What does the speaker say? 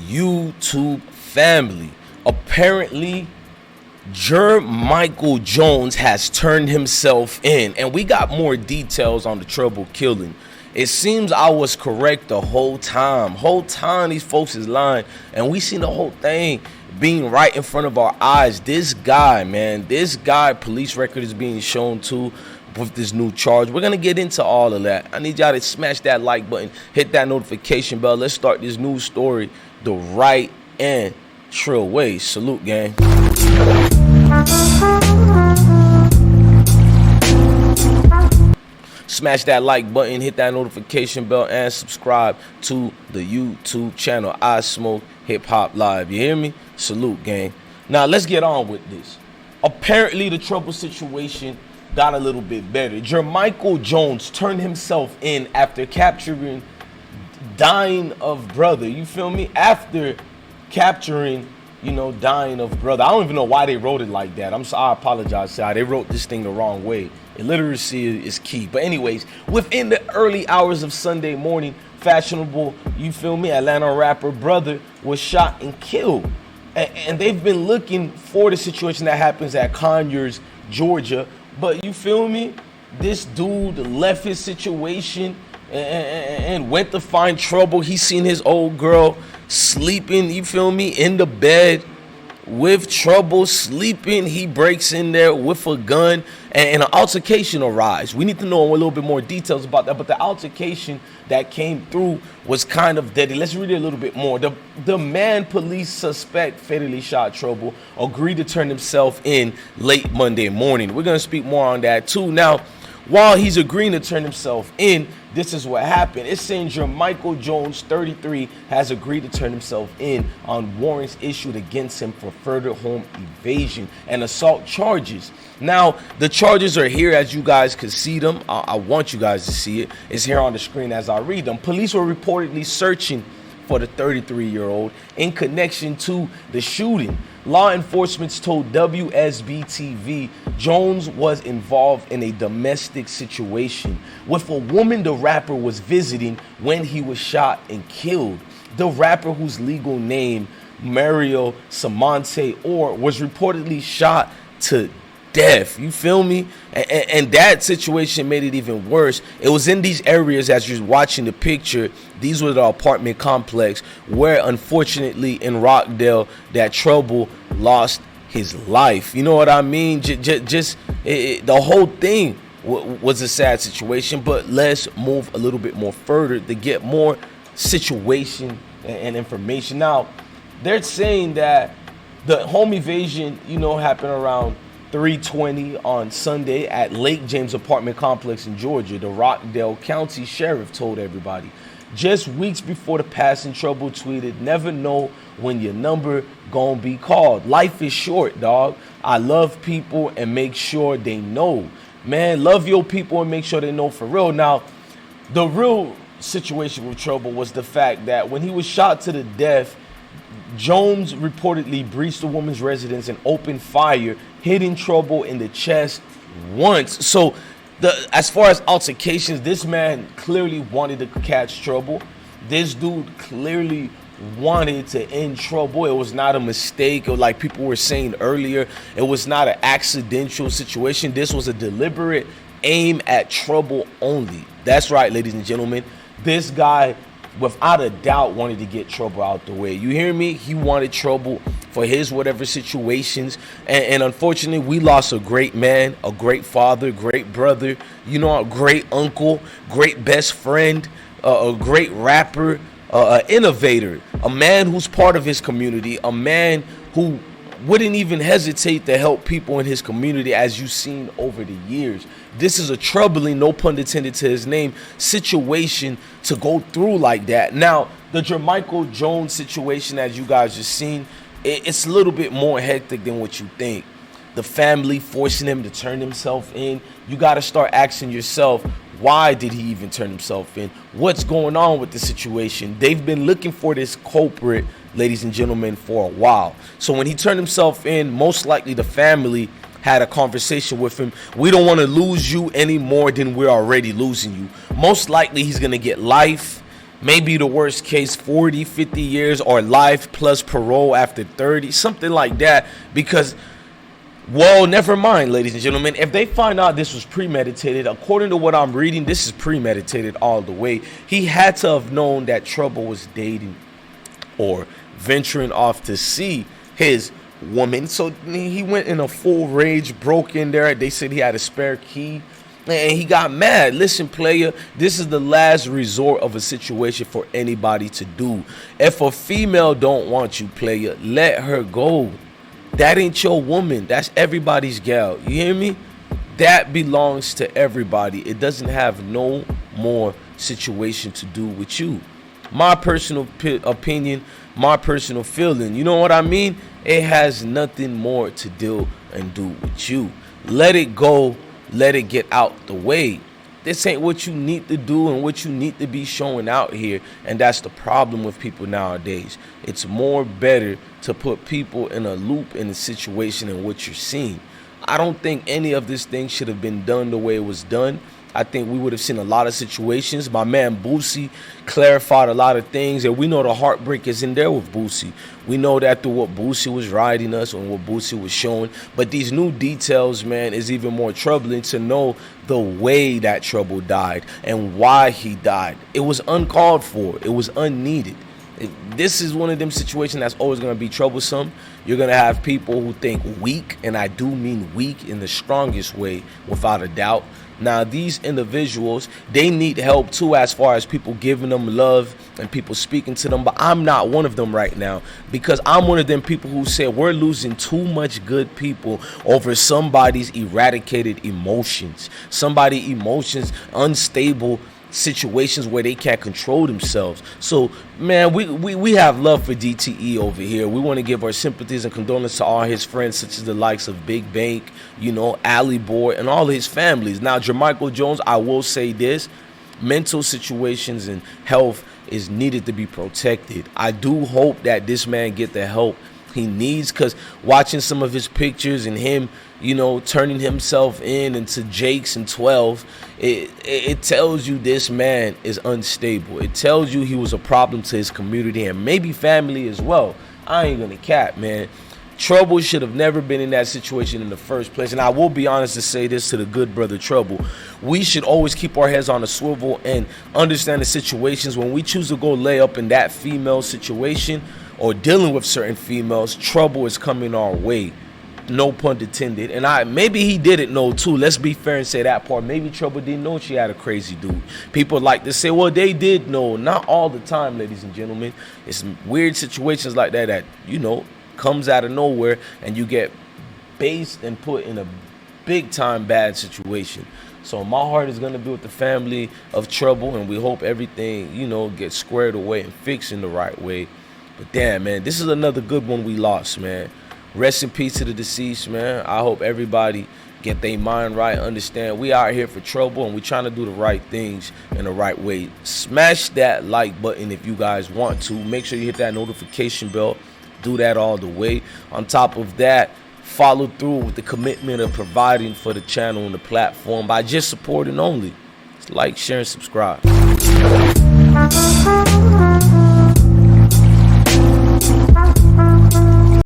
YouTube family. Apparently, Jamichael Jones has turned himself in, and we got more details on the trouble killing. It seems I was correct the whole time. These folks is lying, and we seen the whole thing being right in front of our eyes. This guy, police record is being shown to with this new charge. We're gonna get into all of that. I need y'all to smash that like button, hit that notification bell. Let's start this news story the right and trill way. Salute, gang. Smash that like button, hit that notification bell, and subscribe to the YouTube channel. I Smoke Hip Hop Live. You hear me? Salute, gang. Now let's get on with this. Apparently the trouble situation got a little bit better. Jamichael Jones turned himself in after capturing dying of brother. You feel me? After capturing, dying of brother. I don't even know why they wrote it like that. I apologize, sir. They wrote this thing the wrong way. Illiteracy is key. But anyways, within the early hours of Sunday morning, fashionable, Atlanta rapper brother was shot and killed. And they've been looking for the situation that happens at Conyers, Georgia. But this dude left his situation and went to find trouble. He seen his old girl sleeping, in the bed with trouble, sleeping. He breaks in there with a gun, and an altercation arises. We need to know a little bit more details about that, but the altercation that came through was kind of deadly. Let's read it a little bit more. The man police suspect fatally shot trouble agreed to turn himself in late Monday morning. We're going to speak more on that too. Now, while he's agreeing to turn himself in, this is what happened. It's saying Jamichael Jones, 33, has agreed to turn himself in on warrants issued against him for further home evasion and assault charges. Now, the charges are here as you guys can see them. I want you guys to see it. It's here on the screen as I read them. Police were reportedly searching for the 33-year-old in connection to the shooting. Law enforcement told WSB-TV Jones was involved in a domestic situation with a woman the rapper was visiting when he was shot and killed. The rapper, whose legal name Mario Samonte Or, was reportedly shot to death. You feel me? And that situation made it even worse. It was in these areas, as you're watching the picture, these were the apartment complex where, unfortunately, in Rockdale, that trouble lost his life. You know what I mean? The whole thing was a sad situation, but let's move a little bit more further to get more situation and information. Now, they're saying that the home evasion, happened around 3:20 on Sunday at Lake James apartment complex in Georgia. The Rockdale County Sheriff told everybody. Just weeks before the passing, trouble tweeted, "Never know when your number gonna be called. Life is short, dog. I love people and make sure they know." Man, love your people and make sure they know for real. Now, the real situation with trouble was the fact that when he was shot to the death, Jones reportedly breached the woman's residence and opened fire, hitting trouble in the chest once. So as far as altercations, this man clearly wanted to catch trouble. This dude clearly wanted to end trouble. It was not a mistake, or like people were saying earlier, it was not an accidental situation. This was a deliberate aim at trouble only. That's right, ladies and gentlemen. This guy, without a doubt, wanted to get trouble out the way. You hear me? He wanted trouble for his whatever situations. And unfortunately, we lost a great man, a great father, great brother, a great uncle, great best friend, a great rapper, an innovator, a man who's part of his community, a man who wouldn't even hesitate to help people in his community, as you've seen over the years. This is a troubling, no pun intended to his name, situation to go through like that. Now, the Jamichael Jones situation, as you guys just seen, it's a little bit more hectic than what you think. The family forcing him to turn himself in. You got to start asking yourself, why did he even turn himself in? What's going on with the situation? They've been looking for this culprit, ladies and gentlemen, for a while. So when he turned himself in, most likely the family had a conversation with him. We don't want to lose you any more than we're already losing you. Most likely he's going to get life. maybe the worst case 40, 50 years, or life plus parole after 30, something like that. Because, well, never mind, ladies and gentlemen, if they find out this was premeditated, according to what I'm reading, this is premeditated all the way. He had to have known that Trouble was dating or venturing off to see his woman. So he went in a full rage, broke in there. They said he had a spare key, and he got mad. Listen, player, this is the last resort of a situation for anybody to do. If a female don't want you, player, let her go. That ain't your woman. That's everybody's gal. You hear me? That belongs to everybody. It doesn't have no more situation to do with you. My personal opinion, my personal feeling, you know what I mean? It has nothing more to deal and do with you. Let it go. Let it get out the way. This ain't what you need to do and what you need to be showing out here. And that's the problem with people nowadays. It's more better to put people in a loop in a situation and what you're seeing. I don't think any of this thing should have been done the way it was done. I think we would have seen a lot of situations. My man Boosie clarified a lot of things, and we know the heartbreak is in there with Boosie. We know that through what Boosie was writing us and what Boosie was showing. But these new details, man, is even more troubling to know the way that Trouble died and why he died. It was uncalled for. It was unneeded. This is one of them situations that's always going to be troublesome. You're going to have people who think weak, and I do mean weak in the strongest way, without a doubt. Now, these individuals, they need help too, as far as people giving them love and people speaking to them. But I'm not one of them right now, because I'm one of them people who said we're losing too much good people over somebody's eradicated emotions, somebody's emotions, unstable situations where they can't control themselves. So, man, we have love for DTE over here. We want to give our sympathies and condolences to all his friends, such as the likes of Big Bank, you know, Alley Boy, and all his families. Now, Jamichael Jones, I will say this: mental situations and health is needed to be protected. I do hope that this man get the help he needs, because watching some of his pictures and him, you know, turning himself into Jakes and 12, it tells you this man is unstable. It tells you he was a problem to his community and maybe family as well. I ain't gonna cap, man. Trouble should have never been in that situation in the first place. And I will be honest to say this to the good brother Trouble: we should always keep our heads on a swivel and understand the situations. When we choose to go lay up in that female situation or dealing with certain females, trouble is coming our way. No pun intended. And maybe he didn't know too. Let's be fair and say that part. Maybe Trouble didn't know she had a crazy dude. People like to say, well, they did know. Not all the time, ladies and gentlemen. It's weird situations like that, you know, comes out of nowhere, and you get based and put in a big time bad situation. So my heart is going to be with the family of Trouble, and we hope everything, you know, gets squared away and fixed in the right way. But damn, man, this is another good one we lost, man. Rest in peace to the deceased, man. I hope everybody get their mind right, understand we out here for Trouble, and we trying to do the right things in the right way. Smash that like button if you guys want to. Make sure you hit that notification bell. Do that all the way. On top of that, follow through with the commitment of providing for the channel and the platform by just supporting only. Like, share, and subscribe.